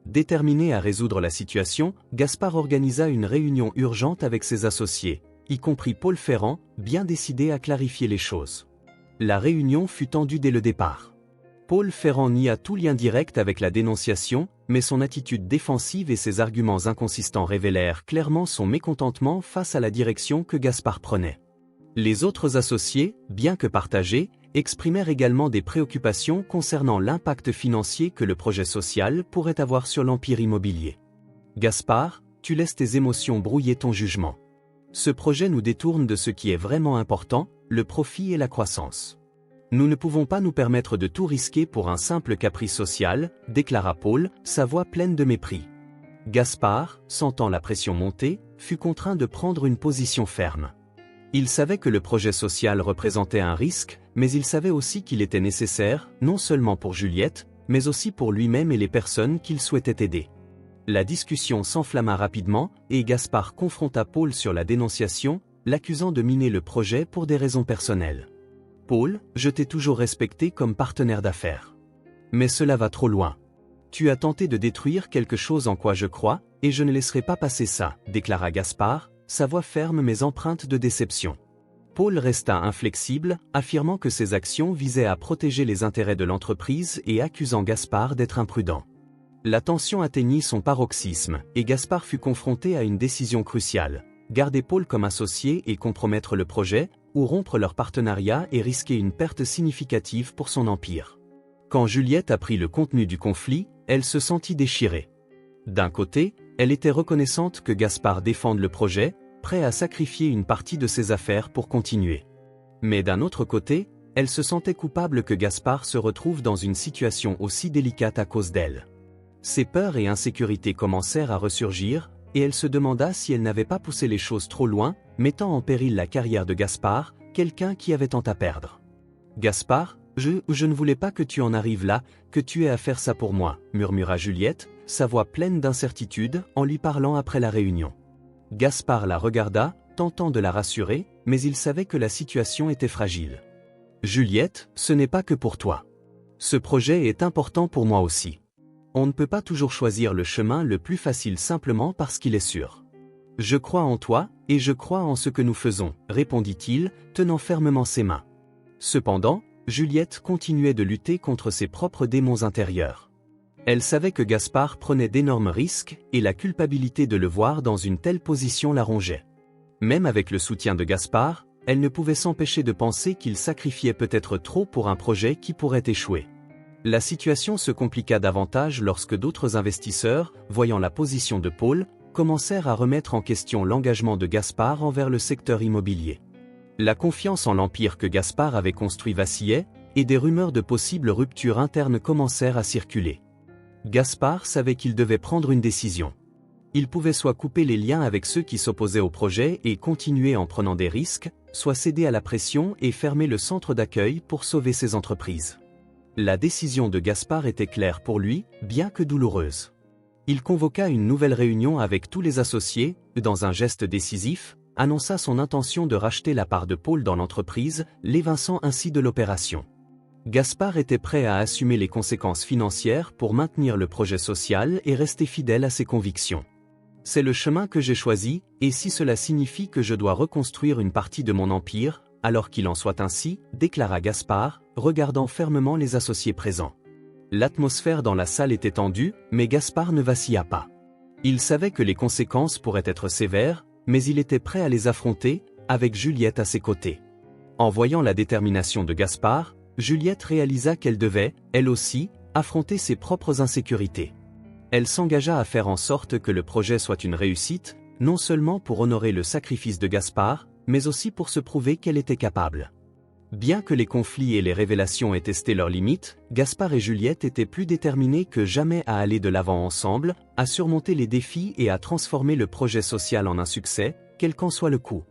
Déterminé à résoudre la situation, Gaspard organisa une réunion urgente avec ses associés, y compris Paul Ferrand, bien décidé à clarifier les choses. La réunion fut tendue dès le départ. Paul Ferrand nia tout lien direct avec la dénonciation, mais son attitude défensive et ses arguments inconsistants révélèrent clairement son mécontentement face à la direction que Gaspard prenait. Les autres associés, bien que partagés, exprimèrent également des préoccupations concernant l'impact financier que le projet social pourrait avoir sur l'empire immobilier. Gaspard, tu laisses tes émotions brouiller ton jugement. Ce projet nous détourne de ce qui est vraiment important, le profit et la croissance. Nous ne pouvons pas nous permettre de tout risquer pour un simple caprice social, déclara Paul, sa voix pleine de mépris. Gaspard, sentant la pression monter, fut contraint de prendre une position ferme. Il savait que le projet social représentait un risque, mais il savait aussi qu'il était nécessaire, non seulement pour Juliette, mais aussi pour lui-même et les personnes qu'il souhaitait aider. La discussion s'enflamma rapidement, et Gaspard confronta Paul sur la dénonciation, l'accusant de miner le projet pour des raisons personnelles. « Paul, je t'ai toujours respecté comme partenaire d'affaires. Mais cela va trop loin. Tu as tenté de détruire quelque chose en quoi je crois, et je ne laisserai pas passer ça, » déclara Gaspard, sa voix ferme mais empreinte de déception. Paul resta inflexible, affirmant que ses actions visaient à protéger les intérêts de l'entreprise et accusant Gaspard d'être imprudent. La tension atteignit son paroxysme, et Gaspard fut confronté à une décision cruciale: garder Paul comme associé et compromettre le projet, ou rompre leur partenariat et risquer une perte significative pour son empire. Quand Juliette apprit le contenu du conflit, elle se sentit déchirée. D'un côté, elle était reconnaissante que Gaspard défende le projet, prêt à sacrifier une partie de ses affaires pour continuer. Mais d'un autre côté, elle se sentait coupable que Gaspard se retrouve dans une situation aussi délicate à cause d'elle. Ses peurs et insécurités commencèrent à ressurgir, et elle se demanda si elle n'avait pas poussé les choses trop loin, mettant en péril la carrière de Gaspard, quelqu'un qui avait tant à perdre. « Gaspard, je ne voulais pas que tu en arrives là, que tu aies à faire ça pour moi, » murmura Juliette, sa voix pleine d'incertitude, en lui parlant après la réunion. Gaspard la regarda, tentant de la rassurer, mais il savait que la situation était fragile. « Juliette, ce n'est pas que pour toi. Ce projet est important pour moi aussi. On ne peut pas toujours choisir le chemin le plus facile simplement parce qu'il est sûr. Je crois en toi, et je crois en ce que nous faisons, » répondit-il, tenant fermement ses mains. Cependant, Juliette continuait de lutter contre ses propres démons intérieurs. Elle savait que Gaspard prenait d'énormes risques, et la culpabilité de le voir dans une telle position la rongeait. Même avec le soutien de Gaspard, elle ne pouvait s'empêcher de penser qu'il sacrifiait peut-être trop pour un projet qui pourrait échouer. La situation se compliqua davantage lorsque d'autres investisseurs, voyant la position de Paul, commencèrent à remettre en question l'engagement de Gaspard envers le secteur immobilier. La confiance en l'empire que Gaspard avait construit vacillait, et des rumeurs de possibles ruptures internes commencèrent à circuler. Gaspard savait qu'il devait prendre une décision. Il pouvait soit couper les liens avec ceux qui s'opposaient au projet et continuer en prenant des risques, soit céder à la pression et fermer le centre d'accueil pour sauver ses entreprises. La décision de Gaspard était claire pour lui, bien que douloureuse. Il convoqua une nouvelle réunion avec tous les associés, dans un geste décisif, annonça son intention de racheter la part de Paul dans l'entreprise, l'évinçant ainsi de l'opération. Gaspard était prêt à assumer les conséquences financières pour maintenir le projet social et rester fidèle à ses convictions. « C'est le chemin que j'ai choisi, et si cela signifie que je dois reconstruire une partie de mon empire, alors qu'il en soit ainsi, » déclara Gaspard, regardant fermement les associés présents. L'atmosphère dans la salle était tendue, mais Gaspard ne vacilla pas. Il savait que les conséquences pourraient être sévères, mais il était prêt à les affronter, avec Juliette à ses côtés. En voyant la détermination de Gaspard, Juliette réalisa qu'elle devait, elle aussi, affronter ses propres insécurités. Elle s'engagea à faire en sorte que le projet soit une réussite, non seulement pour honorer le sacrifice de Gaspard, mais aussi pour se prouver qu'elle était capable. Bien que les conflits et les révélations aient testé leurs limites, Gaspard et Juliette étaient plus déterminés que jamais à aller de l'avant ensemble, à surmonter les défis et à transformer le projet social en un succès, quel qu'en soit le coût.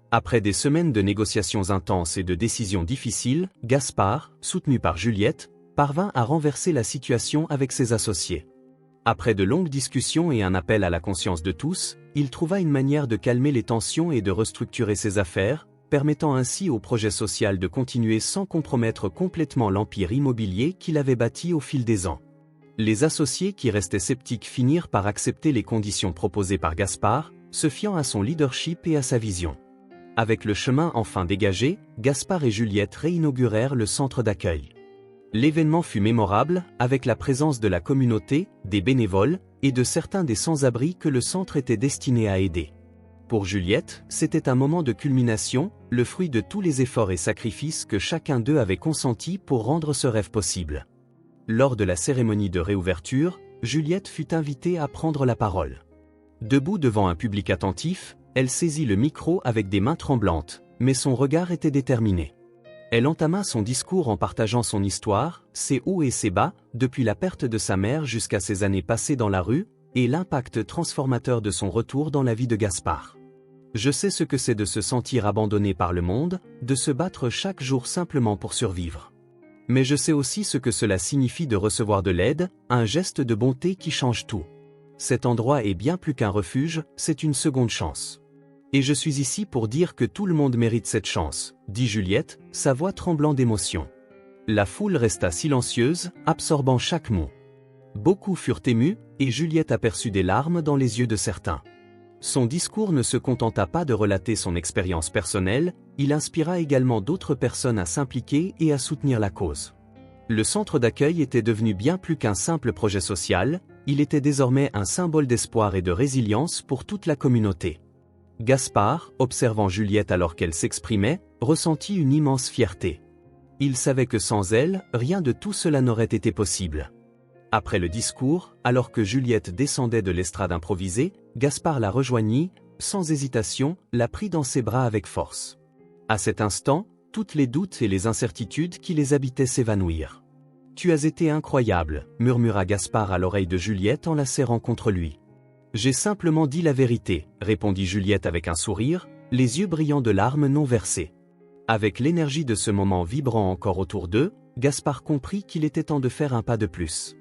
Après des semaines de négociations intenses et de décisions difficiles, Gaspard, soutenu par Juliette, parvint à renverser la situation avec ses associés. Après de longues discussions et un appel à la conscience de tous, il trouva une manière de calmer les tensions et de restructurer ses affaires, permettant ainsi au projet social de continuer sans compromettre complètement l'empire immobilier qu'il avait bâti au fil des ans. Les associés qui restaient sceptiques finirent par accepter les conditions proposées par Gaspard, se fiant à son leadership et à sa vision. Avec le chemin enfin dégagé, Gaspard et Juliette réinaugurèrent le centre d'accueil. L'événement fut mémorable, avec la présence de la communauté, des bénévoles, et de certains des sans-abri que le centre était destiné à aider. Pour Juliette, c'était un moment de culmination, le fruit de tous les efforts et sacrifices que chacun d'eux avait consentis pour rendre ce rêve possible. Lors de la cérémonie de réouverture, Juliette fut invitée à prendre la parole. Debout devant un public attentif, elle saisit le micro avec des mains tremblantes, mais son regard était déterminé. Elle entama son discours en partageant son histoire, ses hauts et ses bas, depuis la perte de sa mère jusqu'à ses années passées dans la rue, et l'impact transformateur de son retour dans la vie de Gaspard. Je sais ce que c'est de se sentir abandonné par le monde, de se battre chaque jour simplement pour survivre. Mais je sais aussi ce que cela signifie de recevoir de l'aide, un geste de bonté qui change tout. Cet endroit est bien plus qu'un refuge, c'est une seconde chance. Et je suis ici pour dire que tout le monde mérite cette chance, dit Juliette, sa voix tremblant d'émotion. La foule resta silencieuse, absorbant chaque mot. Beaucoup furent émus, et Juliette aperçut des larmes dans les yeux de certains. Son discours ne se contenta pas de relater son expérience personnelle, il inspira également d'autres personnes à s'impliquer et à soutenir la cause. Le centre d'accueil était devenu bien plus qu'un simple projet social, il était désormais un symbole d'espoir et de résilience pour toute la communauté. Gaspard, observant Juliette alors qu'elle s'exprimait, ressentit une immense fierté. Il savait que sans elle, rien de tout cela n'aurait été possible. Après le discours, alors que Juliette descendait de l'estrade improvisée, Gaspard la rejoignit, sans hésitation, la prit dans ses bras avec force. À cet instant, toutes les doutes et les incertitudes qui les habitaient s'évanouirent. « Tu as été incroyable », murmura Gaspard à l'oreille de Juliette en la serrant contre lui. « J'ai simplement dit la vérité », répondit Juliette avec un sourire, les yeux brillants de larmes non versées. Avec l'énergie de ce moment vibrant encore autour d'eux, Gaspard comprit qu'il était temps de faire un pas de plus.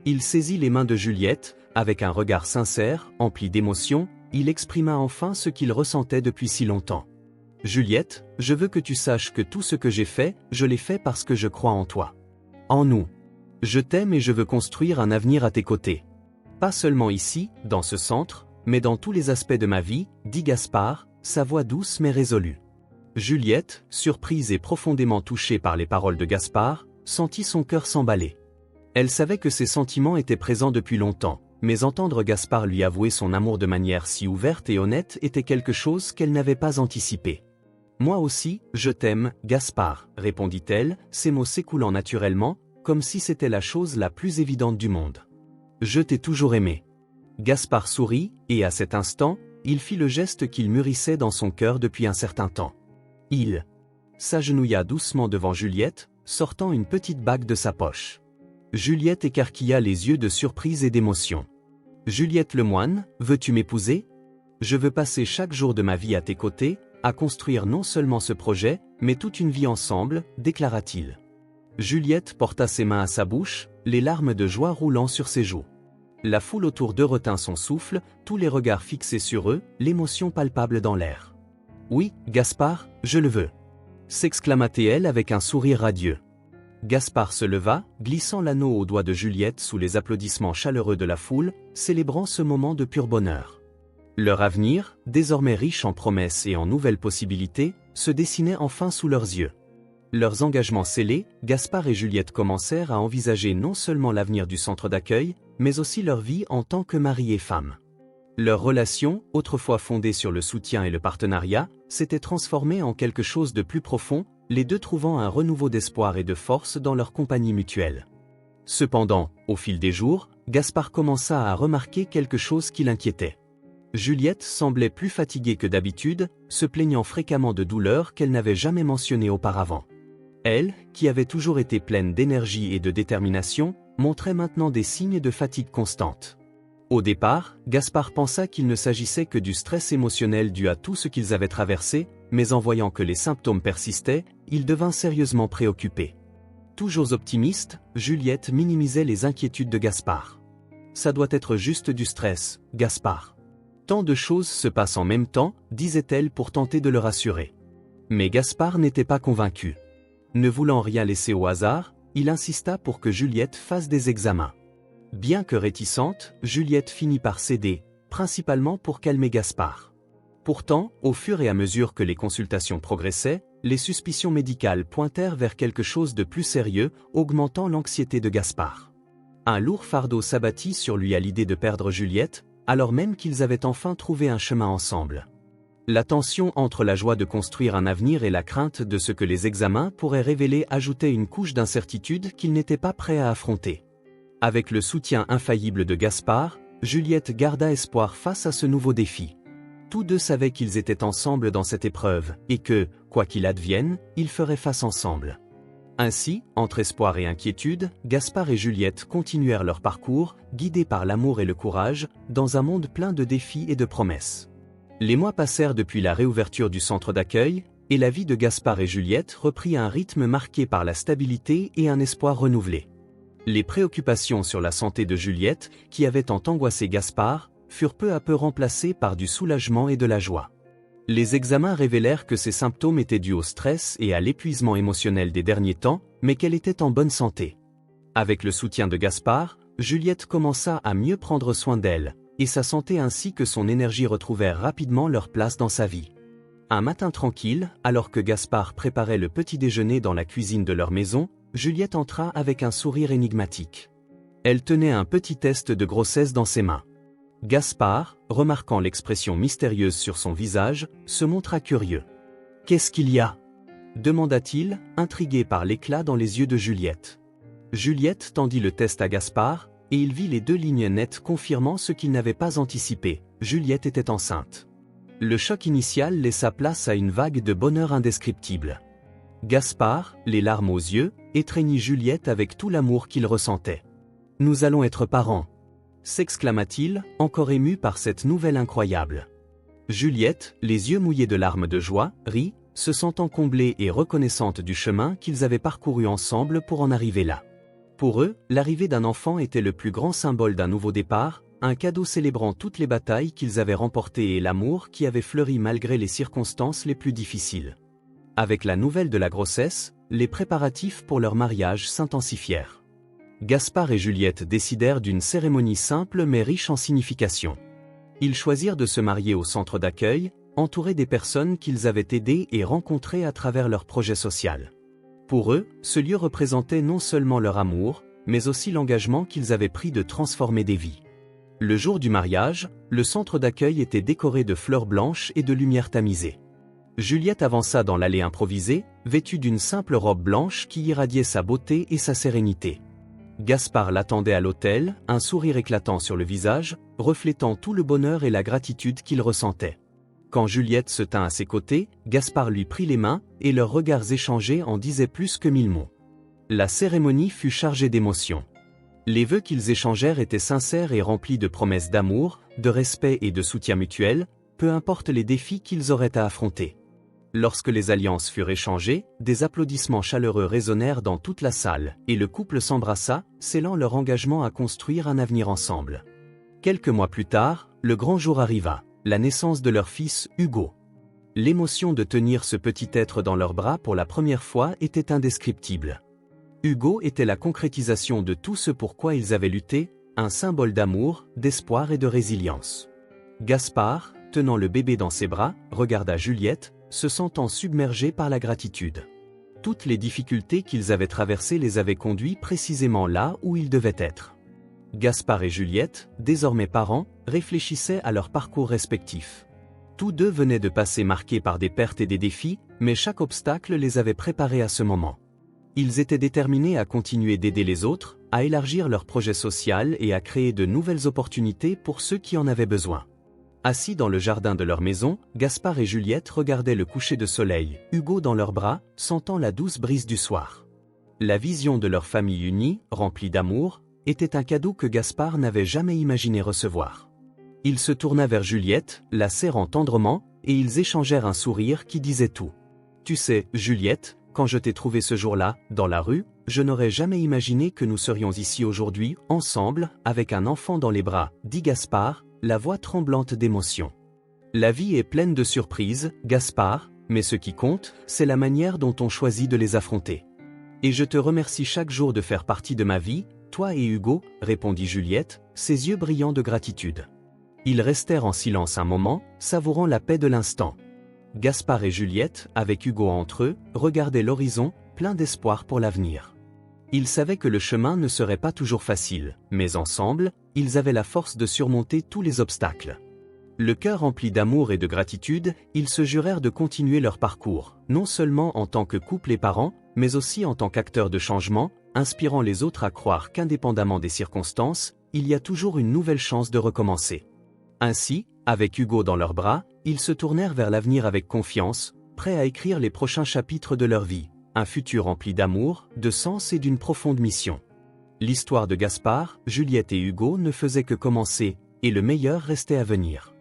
Il saisit les mains de Juliette, avec un regard sincère, empli d'émotion, il exprima enfin ce qu'il ressentait depuis si longtemps. « Juliette, je veux que tu saches que tout ce que j'ai fait, je l'ai fait parce que je crois en toi. En nous. Je t'aime et je veux construire un avenir à tes côtés. Pas seulement ici, dans ce centre, mais dans tous les aspects de ma vie, dit Gaspard, sa voix douce mais résolue. Juliette, surprise et profondément touchée par les paroles de Gaspard, sentit son cœur s'emballer. Elle savait que ses sentiments étaient présents depuis longtemps, mais entendre Gaspard lui avouer son amour de manière si ouverte et honnête était quelque chose qu'elle n'avait pas anticipé. « Moi aussi, je t'aime, Gaspard », répondit-elle, ses mots s'écoulant naturellement, comme si c'était la chose la plus évidente du monde. « Je t'ai toujours aimé. » Gaspard sourit, et à cet instant, il fit le geste qu'il mûrissait dans son cœur depuis un certain temps. Il s'agenouilla doucement devant Juliette, sortant une petite bague de sa poche. Juliette écarquilla les yeux de surprise et d'émotion. « Juliette Lemoine, veux-tu m'épouser ? Je veux passer chaque jour de ma vie à tes côtés, à construire non seulement ce projet, mais toute une vie ensemble, déclara-t-il. Juliette porta ses mains à sa bouche, les larmes de joie roulant sur ses joues. La foule autour d'eux retint son souffle, tous les regards fixés sur eux, l'émotion palpable dans l'air. « Oui, Gaspard, je le veux !» s'exclama-t-elle avec un sourire radieux. Gaspard se leva, glissant l'anneau au doigt de Juliette sous les applaudissements chaleureux de la foule, célébrant ce moment de pur bonheur. Leur avenir, désormais riche en promesses et en nouvelles possibilités, se dessinait enfin sous leurs yeux. Leurs engagements scellés, Gaspard et Juliette commencèrent à envisager non seulement l'avenir du centre d'accueil, mais aussi leur vie en tant que mari et femme. Leur relation, autrefois fondée sur le soutien et le partenariat, s'était transformée en quelque chose de plus profond, les deux trouvant un renouveau d'espoir et de force dans leur compagnie mutuelle. Cependant, au fil des jours, Gaspard commença à remarquer quelque chose qui l'inquiétait. Juliette semblait plus fatiguée que d'habitude, se plaignant fréquemment de douleurs qu'elle n'avait jamais mentionnées auparavant. Elle, qui avait toujours été pleine d'énergie et de détermination, montrait maintenant des signes de fatigue constante. Au départ, Gaspard pensa qu'il ne s'agissait que du stress émotionnel dû à tout ce qu'ils avaient traversé, mais en voyant que les symptômes persistaient, il devint sérieusement préoccupé. Toujours optimiste, Juliette minimisait les inquiétudes de Gaspard. « Ça doit être juste du stress, Gaspard. Tant de choses se passent en même temps, disait-elle pour tenter de le rassurer. Mais Gaspard n'était pas convaincu. Ne voulant rien laisser au hasard, il insista pour que Juliette fasse des examens. Bien que réticente, Juliette finit par céder, principalement pour calmer Gaspard. Pourtant, au fur et à mesure que les consultations progressaient, les suspicions médicales pointèrent vers quelque chose de plus sérieux, augmentant l'anxiété de Gaspard. Un lourd fardeau s'abattit sur lui à l'idée de perdre Juliette, alors même qu'ils avaient enfin trouvé un chemin ensemble. La tension entre la joie de construire un avenir et la crainte de ce que les examens pourraient révéler ajoutait une couche d'incertitude qu'il n'était pas prêt à affronter. Avec le soutien infaillible de Gaspard, Juliette garda espoir face à ce nouveau défi. Tous deux savaient qu'ils étaient ensemble dans cette épreuve, et que, quoi qu'il advienne, ils feraient face ensemble. Ainsi, entre espoir et inquiétude, Gaspard et Juliette continuèrent leur parcours, guidés par l'amour et le courage, dans un monde plein de défis et de promesses. Les mois passèrent depuis la réouverture du centre d'accueil, et la vie de Gaspard et Juliette reprit un rythme marqué par la stabilité et un espoir renouvelé. Les préoccupations sur la santé de Juliette, qui avaient tant angoissé Gaspard, furent peu à peu remplacées par du soulagement et de la joie. Les examens révélèrent que ses symptômes étaient dus au stress et à l'épuisement émotionnel des derniers temps, mais qu'elle était en bonne santé. Avec le soutien de Gaspard, Juliette commença à mieux prendre soin d'elle, et sa santé ainsi que son énergie retrouvèrent rapidement leur place dans sa vie. Un matin tranquille, alors que Gaspard préparait le petit déjeuner dans la cuisine de leur maison, Juliette entra avec un sourire énigmatique. Elle tenait un petit test de grossesse dans ses mains. Gaspard, remarquant l'expression mystérieuse sur son visage, se montra curieux. « Qu'est-ce qu'il y a » demanda-t-il, intrigué par l'éclat dans les yeux de Juliette. Juliette tendit le test à Gaspard, et il vit les 2 lignes nettes confirmant ce qu'il n'avait pas anticipé. Juliette était enceinte. Le choc initial laissa place à une vague de bonheur indescriptible. Gaspard, les larmes aux yeux, étreignit Juliette avec tout l'amour qu'il ressentait. « Nous allons être parents !» s'exclama-t-il, encore ému par cette nouvelle incroyable. Juliette, les yeux mouillés de larmes de joie, rit, se sentant comblée et reconnaissante du chemin qu'ils avaient parcouru ensemble pour en arriver là. Pour eux, l'arrivée d'un enfant était le plus grand symbole d'un nouveau départ, un cadeau célébrant toutes les batailles qu'ils avaient remportées et l'amour qui avait fleuri malgré les circonstances les plus difficiles. Avec la nouvelle de la grossesse, les préparatifs pour leur mariage s'intensifièrent. Gaspard et Juliette décidèrent d'une cérémonie simple mais riche en signification. Ils choisirent de se marier au centre d'accueil, entourés des personnes qu'ils avaient aidées et rencontrées à travers leur projet social. Pour eux, ce lieu représentait non seulement leur amour, mais aussi l'engagement qu'ils avaient pris de transformer des vies. Le jour du mariage, le centre d'accueil était décoré de fleurs blanches et de lumières tamisées. Juliette avança dans l'allée improvisée, vêtue d'une simple robe blanche qui irradiait sa beauté et sa sérénité. Gaspard l'attendait à l'autel, un sourire éclatant sur le visage, reflétant tout le bonheur et la gratitude qu'il ressentait. Quand Juliette se tint à ses côtés, Gaspard lui prit les mains, et leurs regards échangés en disaient plus que 1000 mots. La cérémonie fut chargée d'émotions. Les vœux qu'ils échangèrent étaient sincères et remplis de promesses d'amour, de respect et de soutien mutuel, peu importe les défis qu'ils auraient à affronter. Lorsque les alliances furent échangées, des applaudissements chaleureux résonnèrent dans toute la salle, et le couple s'embrassa, scellant leur engagement à construire un avenir ensemble. Quelques mois plus tard, le grand jour arriva, la naissance de leur fils, Hugo. L'émotion de tenir ce petit être dans leurs bras pour la première fois était indescriptible. Hugo était la concrétisation de tout ce pour quoi ils avaient lutté, un symbole d'amour, d'espoir et de résilience. Gaspard, tenant le bébé dans ses bras, regarda Juliette, se sentant submergé par la gratitude. Toutes les difficultés qu'ils avaient traversées les avaient conduits précisément là où ils devaient être. Gaspard et Juliette, désormais parents, réfléchissaient à leur parcours respectif. Tous deux venaient de passer marqués par des pertes et des défis, mais chaque obstacle les avait préparés à ce moment. Ils étaient déterminés à continuer d'aider les autres, à élargir leur projet social et à créer de nouvelles opportunités pour ceux qui en avaient besoin. Assis dans le jardin de leur maison, Gaspard et Juliette regardaient le coucher de soleil, Hugo dans leurs bras, sentant la douce brise du soir. La vision de leur famille unie, remplie d'amour, était un cadeau que Gaspard n'avait jamais imaginé recevoir. Il se tourna vers Juliette, la serrant tendrement, et ils échangèrent un sourire qui disait tout. « Tu sais, Juliette, quand je t'ai trouvée ce jour-là, dans la rue, je n'aurais jamais imaginé que nous serions ici aujourd'hui, ensemble, avec un enfant dans les bras, » dit Gaspard, la voix tremblante d'émotion. La vie est pleine de surprises, Gaspard, mais ce qui compte, c'est la manière dont on choisit de les affronter. Et je te remercie chaque jour de faire partie de ma vie, toi et Hugo, répondit Juliette, ses yeux brillants de gratitude. Ils restèrent en silence un moment, savourant la paix de l'instant. Gaspard et Juliette, avec Hugo entre eux, regardaient l'horizon, pleins d'espoir pour l'avenir. Ils savaient que le chemin ne serait pas toujours facile, mais ensemble, ils avaient la force de surmonter tous les obstacles. Le cœur rempli d'amour et de gratitude, ils se jurèrent de continuer leur parcours, non seulement en tant que couple et parents, mais aussi en tant qu'acteurs de changement, inspirant les autres à croire qu'indépendamment des circonstances, il y a toujours une nouvelle chance de recommencer. Ainsi, avec Hugo dans leurs bras, ils se tournèrent vers l'avenir avec confiance, prêts à écrire les prochains chapitres de leur vie. Un futur rempli d'amour, de sens et d'une profonde mission. L'histoire de Gaspard, Juliette et Hugo ne faisait que commencer, et le meilleur restait à venir.